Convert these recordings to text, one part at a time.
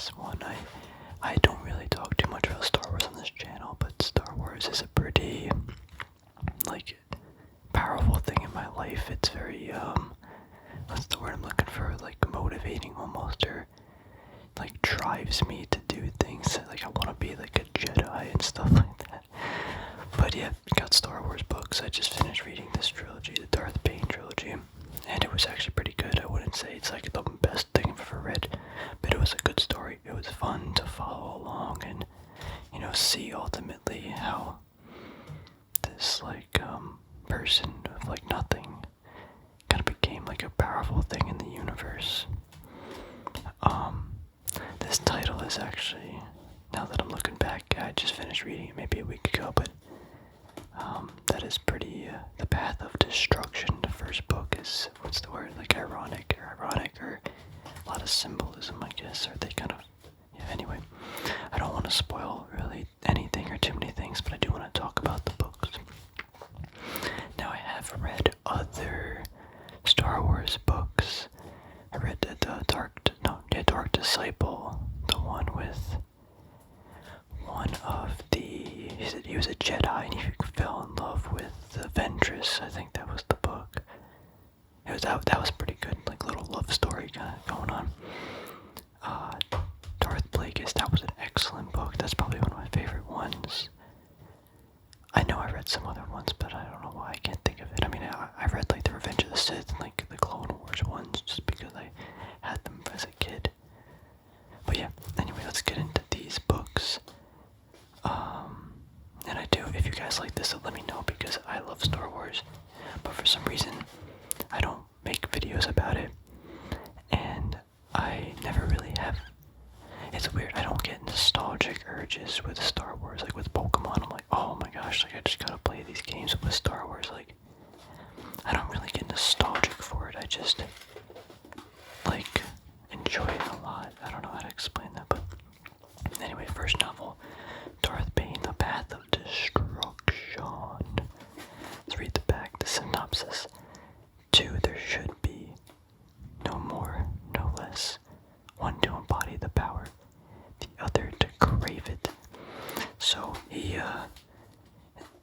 this one. I don't really talk too much about Star Wars on this channel, but Star Wars is a pretty, like, powerful thing in my life. It's very, what's the word I'm looking for? Like, motivating almost, or, like, drives me to do things. Like, I want to be, like, a Jedi and stuff like that. But yeah, got Star Wars books. I just finished reading this trilogy, the Darth Bane trilogy, and it was actually pretty good. I wouldn't say it's, like, the best thing I've ever read, but it was a good story. It was fun to follow along and, you know, see ultimately how this, like, person of, like, nothing kind of became, like, a powerful thing in the universe. This title is actually, now that I'm looking back, I just finished reading it maybe a week ago, but that is pretty, The Path of Destruction. The first book is, what's the word, like, ironic, or a lot of symbolism, I guess, or they kind of, yeah, anyway. I don't want to spoil really anything or too many things, but I do want to talk about the books. Now, I have read other Star Wars books. I read the Dark Disciple, the one with one of the, he was a Jedi and he fell in love with the Ventress. I think that was the book. It was that was pretty good, like, little love story kind of going on. Darth Plagueis, that was an excellent book. That's probably one of my favorite ones. I know I read some other ones, but I don't know why I can't think of it. I mean, I read, like, the Revenge of the Sith and, like, the Clone Wars ones just because I had them as a kid. But yeah, anyway, let's get into these books. And I do, if you guys like this, let me know, because I love Star Wars, but for some reason, I don't make videos about it, and I never really have. It's weird, I don't get nostalgic urges with Star Wars. Like with Pokemon, I'm like, oh my gosh, like, I just gotta play these games. With Star Wars, like, I don't really get nostalgic for it. I just, like, enjoy it a lot. I don't know how to explain that, but anyway, first novel, Darth Bane, The Path of Destruction. Let's read the back, the synopsis. 2, there should be no more, no less. One to embody the power, the other to crave it. So he,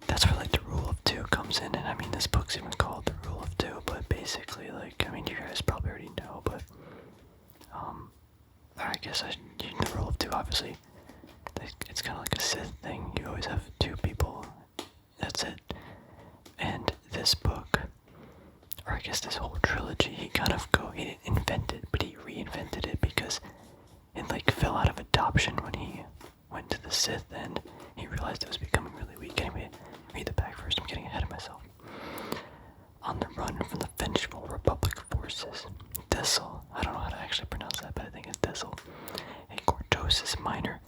that's where, like, the rule of 2 comes in, and I mean, this book's even called the rule of 2, but basically, like, I mean, you guys probably already know, but, I guess the rule of 2, obviously, it's kind of like a Sith thing. You always have 2 people, that's it. And this book, or I guess this whole trilogy, he didn't invent it, but he reinvented it because it, like, fell out of adoption when he went to the Sith, and he realized it was becoming really weak. Anyway, read the back first, I'm getting ahead of myself. On the run from the vengeful Republic forces, Dessel, I don't know how to actually pronounce that, but I think it's Dessel, a Cortosis miner,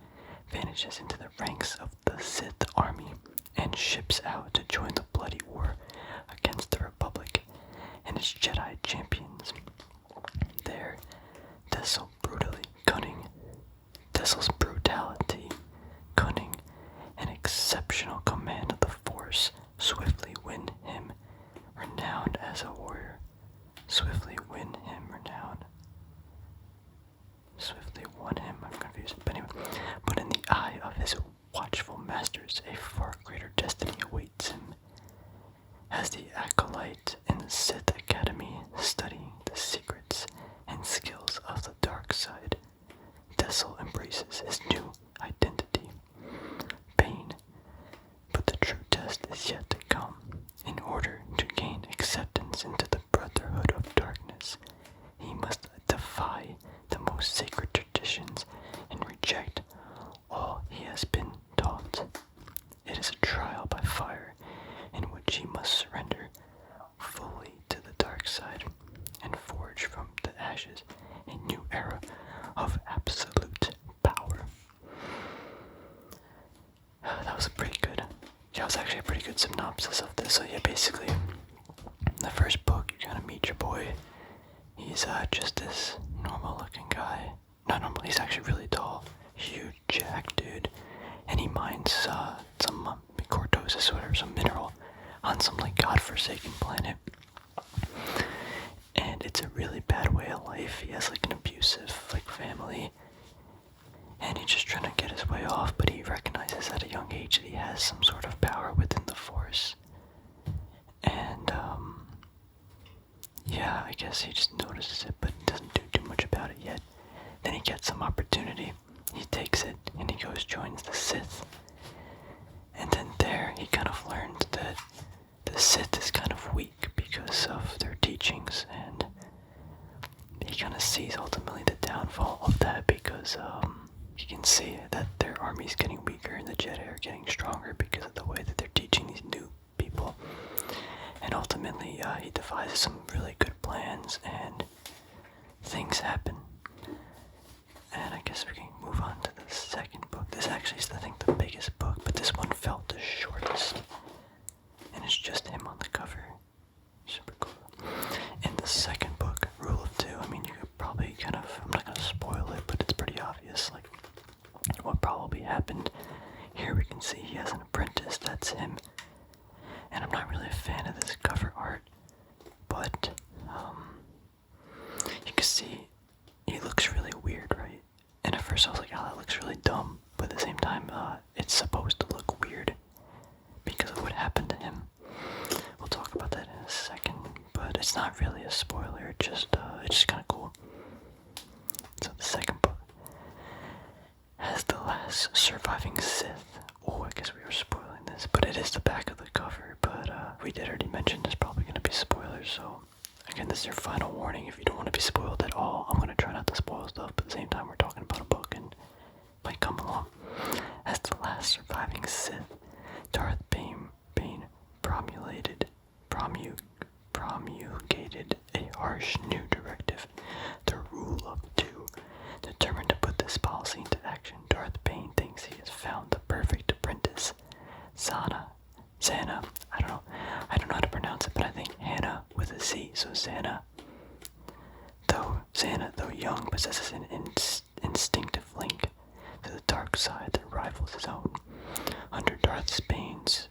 vanishes into the ranks of the Sith army and ships out to join the bloody war against the Republic and its Jedi champions. There, Dessel's brutality, cunning, and exceptional command of the Force swiftly win him renowned as a warrior. I'm confused. But anyway, but in the eye of his watchful masters, a far greater destiny awaits him. As the acolyte in the Sith Academy, studying the secrets and skills of the dark side, Dessel embraces his new identity, Bane. But the true test is yet to come. In order to gain acceptance into the Brotherhood of Darkness, he must defy the most sacred traditions and reject all he has been taught. It is a trial by fire in which he must surrender fully to the dark side and forge from the ashes a new era of absolute power. That was actually a pretty good synopsis of this. So yeah, basically, in the first book, you kind of meet your boy. He's just this normal-looking guy. Not normal, he's actually really tall, huge, jacked dude, and he mines some cortosis, whatever, some mineral on some, like, godforsaken planet. And it's a really bad way of life. He has, like, an abusive, like, family, has some sort of power within the Force. And, yeah, I guess he just notices it, but doesn't do too much about it yet. Then he gets some opportunity. He takes it, and he joins the Sith. And then there, he kind of learns that the Sith is kind of weak because of their teachings, and he kind of sees ultimately the downfall of that because, you can see that their army's getting weaker and the Jedi are getting stronger because of the way that they're teaching these new people. And ultimately, he devises some really good plans, and things happen. And I guess we can move on to the second book. This actually is, I think, the biggest book, but this one felt the shortest. And it's just him on the cover. Super cool. In the second book, Rule of Two, I mean, you could probably kind of, I'm not going to spoil it, but it's pretty obvious, like, what probably happened. Here we can see he has an apprentice, that's him. And I'm not really a fan of this cover art, but, you can see he looks really weird, right? And at first I was like, oh, that looks really dumb, but at the same time, it's supposed to look weird because of what happened to him. We'll talk about that in a second, but it's not really a spoiler, it's just kind of cool. So the second book has the last surviving Sith. Oh, I guess we are spoiling this, but it is the back of the cover, but we did already mention there's probably going to be spoilers, so again, this is your final warning. If you don't want to be spoiled at all, I'm going to try not to spoil stuff, but at the same time, we're talking about a book and it might come along. As the last surviving Sith, Darth Bane promulgated a harsh new directive, the Rule of Two. Determined to put this policy into action, Darth Bane thinks he has found the perfect apprentice. Zana, I don't know how to pronounce it, but I think Hannah with a Z, so Zana. Zana, though young, possesses an instinctive link to the dark side that rivals his own. Under Darth Bane's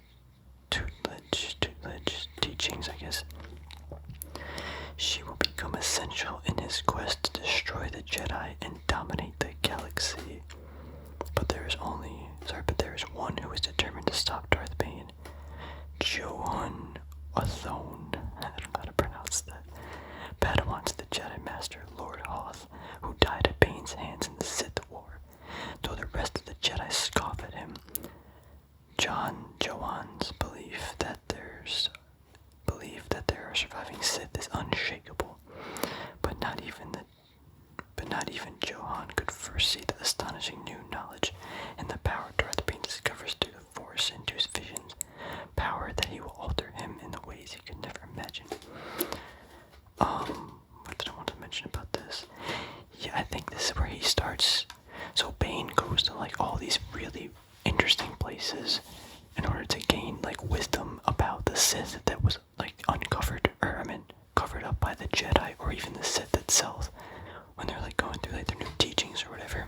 tutelage teachings, I guess, she will become essential in his quest to destroy the Jedi and dominate the galaxy. But there is one who is determined to stop Darth Bane. Johan Athone, I don't know how to pronounce that. Padawan to the Jedi Master Lord Hoth, who died at Bane's hands in the Sith War. Though the rest of the Jedi scoff at him, Johan's belief that there are surviving Sith is unshakable. But not even Johan could foresee the astonishing new knowledge and the power Darth Bane discovers through the Force into his visions. Power that he will alter him in the ways he could never imagine. What did I want to mention about this? Yeah, I think this is where he starts. So Bane goes to like all these really interesting places in order to gain like wisdom about the Sith that was like covered up by the Jedi or even the Sith itself when they're like going through like their new teachings or whatever.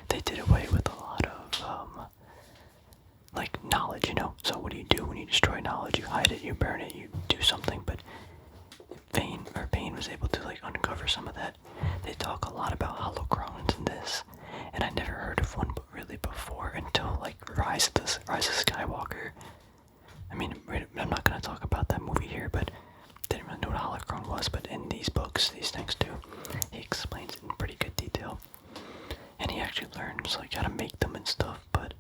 They did away with a lot of like knowledge, you know. So what do you do when you destroy knowledge? You hide it, you burn it, you do something. But Bane was able to like uncover some of that. They talk a lot about holocrons in this, and I never heard of one really before until like Rise of Skywalker. I mean, I'm not gonna talk about that movie here, but didn't really know what a holocron was. But in these books, these things too, he explains it in pretty good detail, and he actually learns like how to make them and stuff. But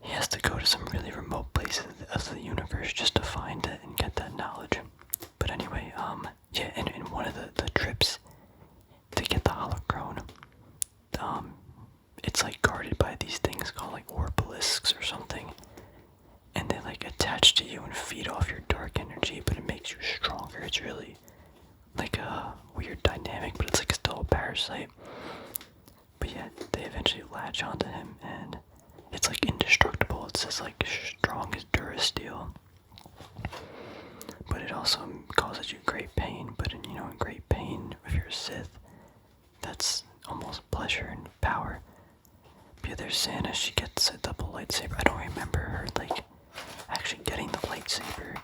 he has to go to some really remote places of the universe just to find it and get that knowledge. But anyway, yeah, in one of the trips to get the holocron, it's like guarded by these things called like orbalisks or something, and they like attach to you and feed off your dark energy, but it makes you stronger. It's really like a weird dynamic, but it's like still a parasite. But yeah, they eventually latch onto him, and it's like indestructible. It says like strong as Durasteel. But it also causes you great pain. But in great pain, if you're a Sith, that's almost pleasure and power. But yeah, there's Santa. She gets a double lightsaber. I don't remember her like actually getting the lightsaber,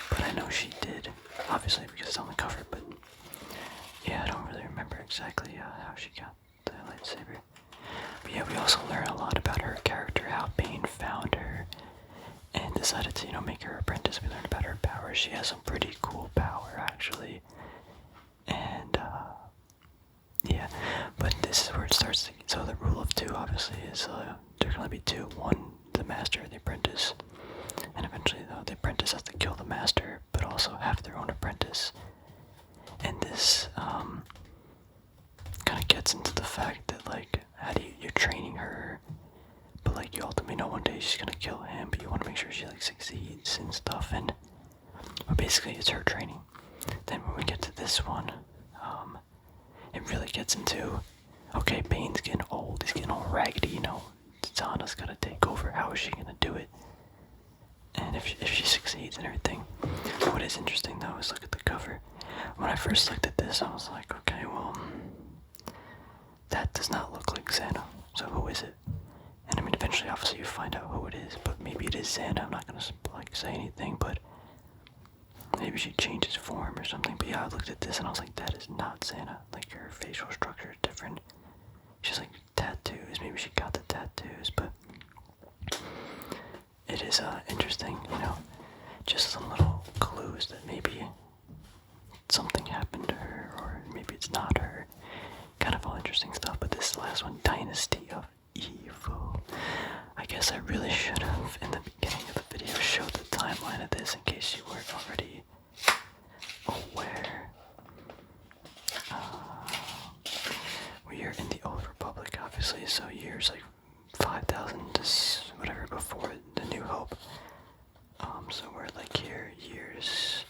but I know she did. Obviously because it's on the cover. But yeah, I don't really remember exactly how she got the lightsaber. yeah, we also learn a lot about her character, how Bane found her and decided to, make her apprentice. We learned about her power. She has some pretty cool power, actually. And, yeah, but this is where it starts. So the rule of two, obviously, is there can only be two. One, the master, the apprentice. And eventually, though, the apprentice has to kill the master, but also have their own apprentice. And this, kind of gets into the fact that, like, you're training her, but, like, you ultimately know one day she's gonna kill him, but you want to make sure she, like, succeeds and stuff, and, but basically, it's her training. Then when we get to this one, it really gets into, okay, Bane's getting old, he's getting all raggedy, Zana's gotta take over, how is she gonna do it? And if she succeeds and everything. What is interesting, though, is look at the cover. When I first looked at this, I was like, okay, well, that does not look like Xana, so who is it? And I mean, eventually, obviously, you find out who it is, but maybe it is Xana. I'm not gonna, like, say anything, but maybe she changes form or something. But yeah, I looked at this and I was like, that is not Xana. Like, her facial structure is different. She's like tattoos. Maybe she got the tattoos, but it is interesting, just some little clues that maybe something happened to her, or maybe it's not her. Kind of all interesting stuff. But this last one, Dynasty of Evil. I guess I really should have, in the beginning of the video, showed the timeline of this in case you weren't already aware. We are in the Old Republic, obviously, so years like 5,000 to whatever before the New Hope. So we're like here, years,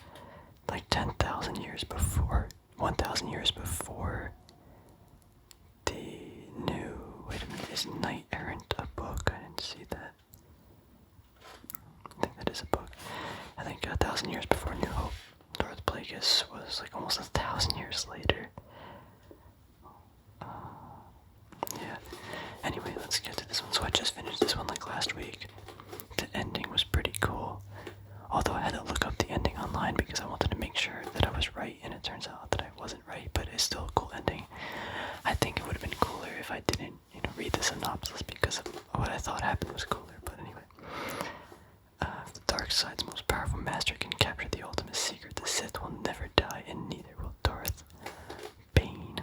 like 10,000 years before, 1,000 years before the new, wait a minute, is Knight Errant a book? I didn't see that. I think that is a book. I think 1,000 years before New Hope. Darth Plagueis was like almost 1,000 years later. Yeah. Anyway, let's get to this one. So I just finished this one like last week. The ending was pretty cool. Although I had to look up the ending online because I wanted to make sure that I was right, and it turns out that I wasn't right, but it's still a cool ending. I think it would have been cooler if I didn't, read the synopsis because of what I thought happened was cooler, but anyway. If the dark side's most powerful master can capture the ultimate secret, the Sith will never die, and neither will Darth. Bane.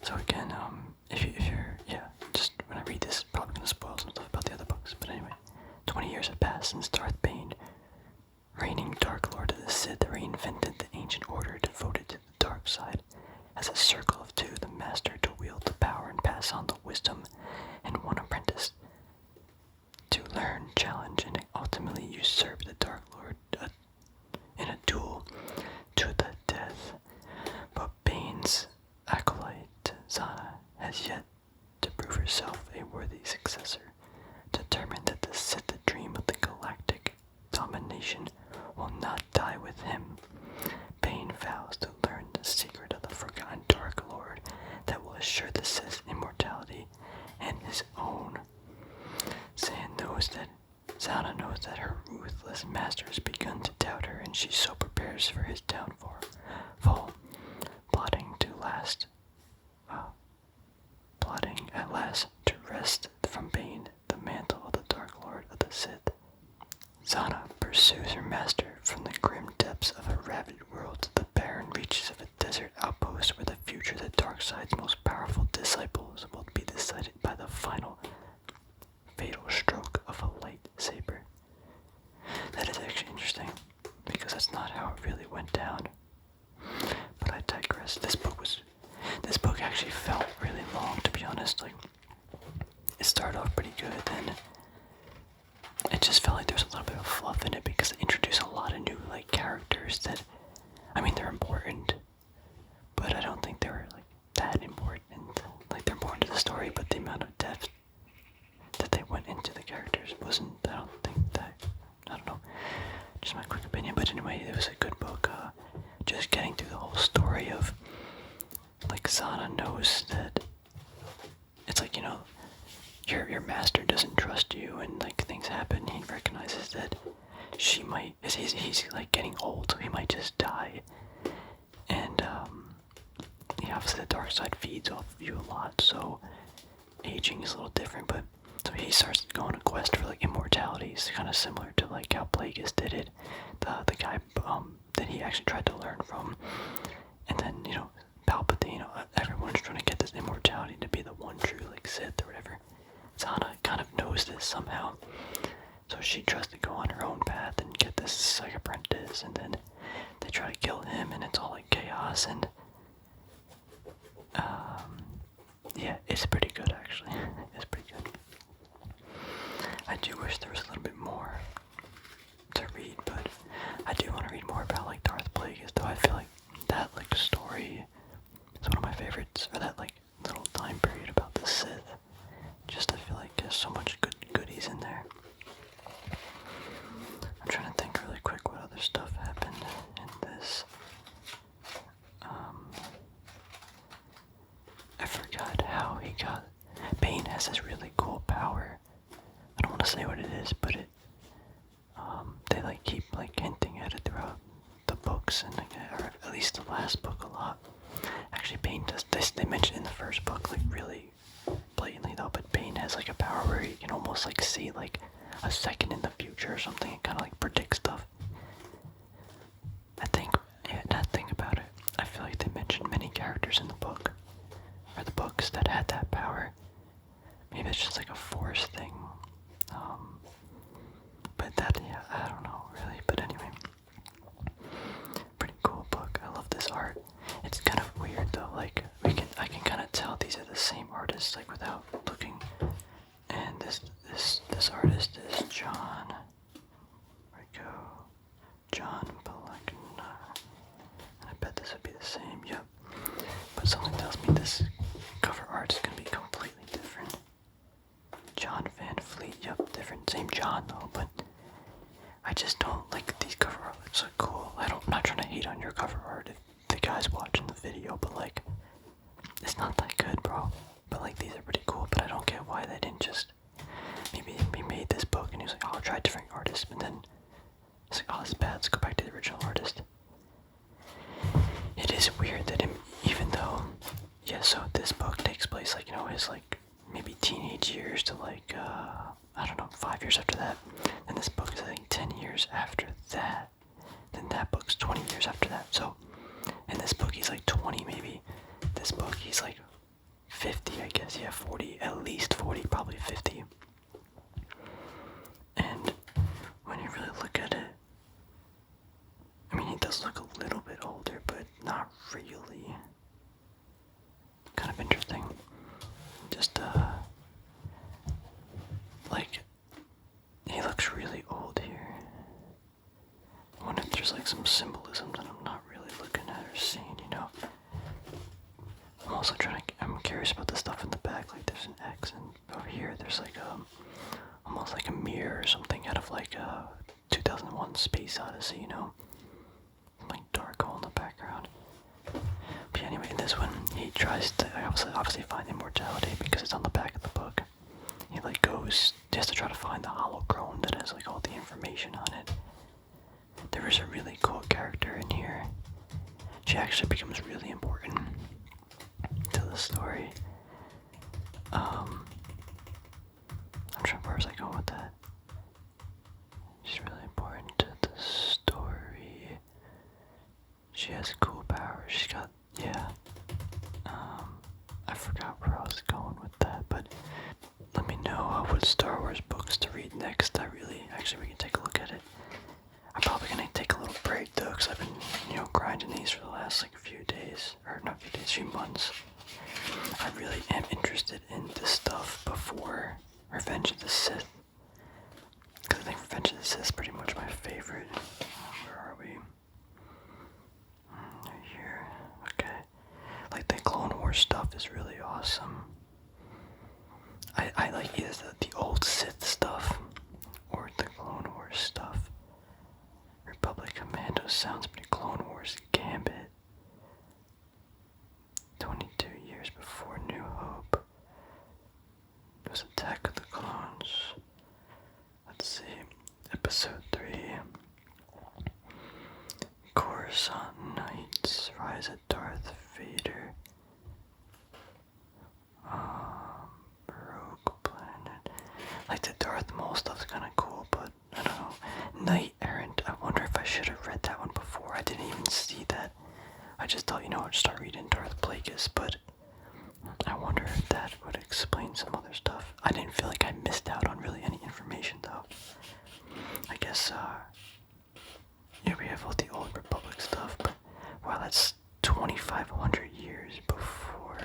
So again, if you're, just when I read this, it's probably gonna spoil some stuff about the other books, but anyway. 20 years have passed since Darth Bane, reigning Dark Lord of the Sith, reinvented the ancient order devoted to the dark side. As a circle of two, the master to wield the power and pass on the wisdom, and one apprentice to learn, challenge, and ultimately usurp the Dark Lord in a duel to the death. But Bane's acolyte, Zana, has yet to prove herself a worthy successor. Determined that the Sith dream of the galactic domination will not die with him, Bane vows to learn the secret of the forgotten Dark Lord that will assure the Sith's immortality and his own. Zana knows that her ruthless master has begun to doubt her, and she so prepares for his downfall, plotting at last to wrest from Bane the mantle of the Dark Lord of the Sith. Zana pursues her master from the grim depths of a ravaged world to the barren reaches of a desert outpost where the future of the dark side's most powerful disciples will be decided by the final fatal stroke of a lightsaber. That is actually interesting, because that's not how it really went down. But I digress. This book actually felt really long, to be honest. Like, it started off pretty good, then it just felt like there was a little bit of fluff in it because it introduced a lot of new, like, characters that, I mean, they're important, but I don't think they were, like, that important. Like, they're important to the story, but the amount of depth that they went into the characters wasn't, I don't know, just my quick opinion. But anyway, it was a good book. Just getting through the whole story of, like, Zana knows that it's like, your master doesn't trust you, and like things happen. He recognizes that he's like getting old, so he might just die. And obviously the dark side feeds off of you a lot, so aging is a little different, but so he starts to go on a quest for like immortality. It's kind of similar to like how Plagueis did it, the guy that he actually tried to learn from, and then Palpatine. Everyone's trying to get this immortality to be the one true like Sith or whatever. Zana kind of knows this somehow, so she tries to go on her own path and get this like apprentice, and then they try to kill him, and it's all like chaos and. Yeah, it's pretty good actually. It's pretty good. I do wish there was a little bit more to read, but I do want to read more about like Darth Plagueis, though I feel like that like story is one of my favorites, or that like little time period about the Sith. Just I feel like there's so much goodies in there. I'm trying to think really quick what other stuff happened in this. I forgot how he got. Bane has this really cool power. I don't want to say what it is, but they like keep like hinting at it throughout the books, and like, or at least the last book a lot. Actually, Bane does this. They mention in the first book like really blatantly though, but Bane has like a power where he can almost like see like a second in the future or something, and kind of like predict stuff. I think, yeah, now think about it, I feel like they mentioned many characters in the book, or the books, that had that power. Maybe it's just like a force thing. But that, yeah, I don't know really. But anyway, pretty cool book. I love this art. It's kind of weird though. Like I can kind of tell these are the same artists like without looking. And this artist is John. Where'd it go? John Balagna. And I bet this would be the same. Yep. But something tells me this cover art is gonna be completely different. John Van Fleet. Yep, different. Same John though, but I just don't like these cover art. Looks so cool. I'm not trying to hate on your cover art if the guy's watching the video, but like, it's not that good, bro. But like, these are pretty cool. But I don't get why they didn't just. Maybe he made this book and he was like, oh, I'll try different artists, but then it's like, oh, this is bad. Let's go back to the original artist. It is weird that even though, yeah. So this book takes place like his like maybe teenage years to like I don't know, 5 years after that. And this book is I think 10 years after that. Then that book's 20 years after that. So in this book he's like 20 maybe. This book he's like 50, I guess. Yeah, 40, at least 40, probably 50. And when you really look at it, I mean, he does look a little bit older, but not really. Kind of interesting. Just like, he looks really old here. I wonder if there's like some symbolism that I'm not really looking at or seeing, I'm also I'm curious about the stuff in the back, like there's an X, and over here there's like almost like a mirror or something out of like 2001 Space Odyssey, like dark hole in the background. But anyway, in this one, he tries to obviously find immortality because it's on the back of the book. He like he has to try to find the holocron that has like all the information on it. There is a really cool character in here. She actually becomes really important to the story. I'm trying, where was I going with that? She's really important to the story. She has cool powers. She's got, yeah. I forgot where I was going with that, but let me know what Star Wars books to read next. We can take a look at it. I'm probably gonna take a little break though, because I've been, grinding these for the last like few days, or not few days, few months. I really am interested in this stuff before Revenge of the Sith, because I think Revenge of the Sith is pretty much my favorite. Where are we? Right here. Okay. Like the Clone Wars stuff is really awesome. I like either the old Sith stuff or the Clone Wars stuff. Republic Commando sounds pretty. Clone Wars Gambit. 22 years before New Hope. It was Attack of the Clones. Let's see. Episode 3. Coruscant Knights. Rise of Darth Vader. Like the Darth Maul stuff's kind of cool, but I don't know. Knight Errant, I wonder if I should have read that one before. I didn't even see that. I just thought, I'd start reading Darth Plagueis, but I wonder if that would explain some other stuff. I didn't feel like I missed out on really any information, though. I guess, yeah, we have all the Old Republic stuff, but wow, that's 2,500 years before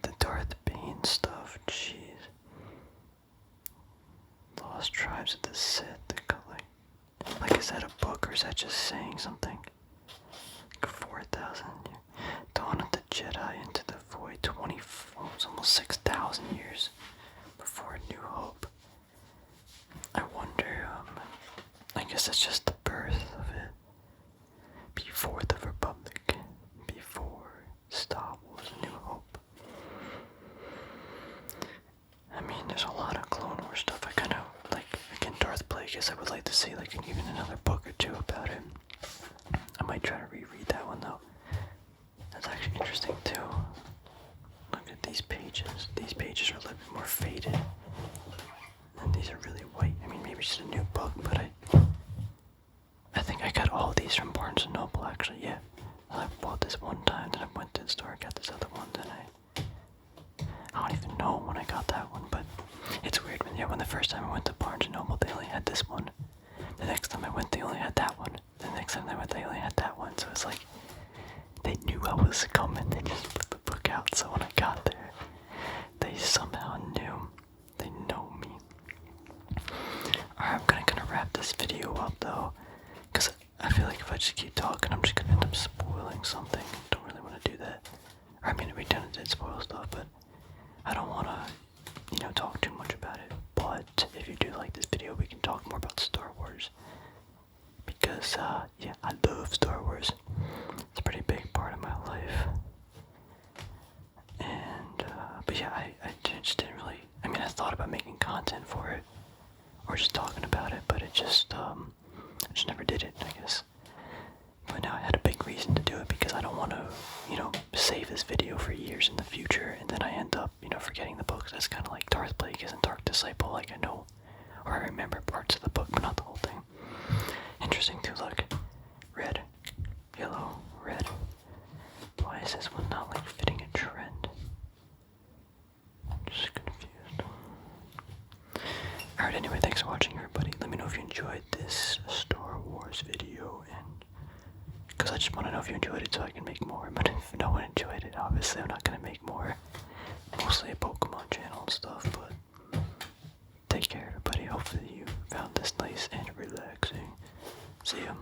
the Darth Bane stuff. Jeez. Lost Tribes of the Sith. Like, is that a book or is that just saying something? Like 4,000 years. Dawn of the Jedi into the Void. It's almost 6,000 years before New Hope. I wonder, I guess that's just the birth of it. Before the Republic. Before Star Wars, New Hope. I mean, there's a lot of Clone Wars stuff. I kind of, like, again, Darth Plagueis, I would like to see, like, even another book or two about it. I might try to reread that one, though. That's actually interesting, too. Look at these pages. These pages are a little bit more faded. And these are really white. I mean, maybe it's just a new book, but I think I got all these from Barnes & Noble, actually, yeah. I bought this one time, then I went to the store, got this other one, then I don't even know when I got that one, but it's weird when the first time I went to Barnes & Noble, they only had this one. The next time I went, they only had that one. The next time I went, they only had that one. So it's like, they knew I was coming, they just put the book out, so when I got there, they somehow knew. They know me. Alright, I'm gonna wrap this video up, though, because I feel like if I just keep talking, I'm just gonna end up spoiling something. Don't really want to do that. Or, I mean, we kind of did spoil stuff, but I don't want to, talk too much about it. But if you do like this video, we can talk more about Star Wars. Because, yeah, I love Star Wars. It's a pretty big part of my life. And, but yeah, I just didn't really, I mean, I thought about making content for it. Or just talking about it, but it just, I just never did it, I guess. But now I had a big reason to do it because I don't want to, save this video for years in the future and then I end up, forgetting the books. That's kind of like Darth Plagueis and Dark Disciple. Like I know, or I remember parts of the book, but not the whole thing. Interesting too, look. Red, yellow, red. Why is this one not like fitting a trend? I'm just confused. Alright, anyway, thanks for watching, everybody. Let me know if you enjoyed this Star Wars video, and because I just want to know if you enjoyed it so I can make more. But if no one enjoyed it, obviously I'm not going to make more. Mostly a Pokemon channel and stuff, but take care, everybody. Hopefully you found this nice and relaxing. See ya.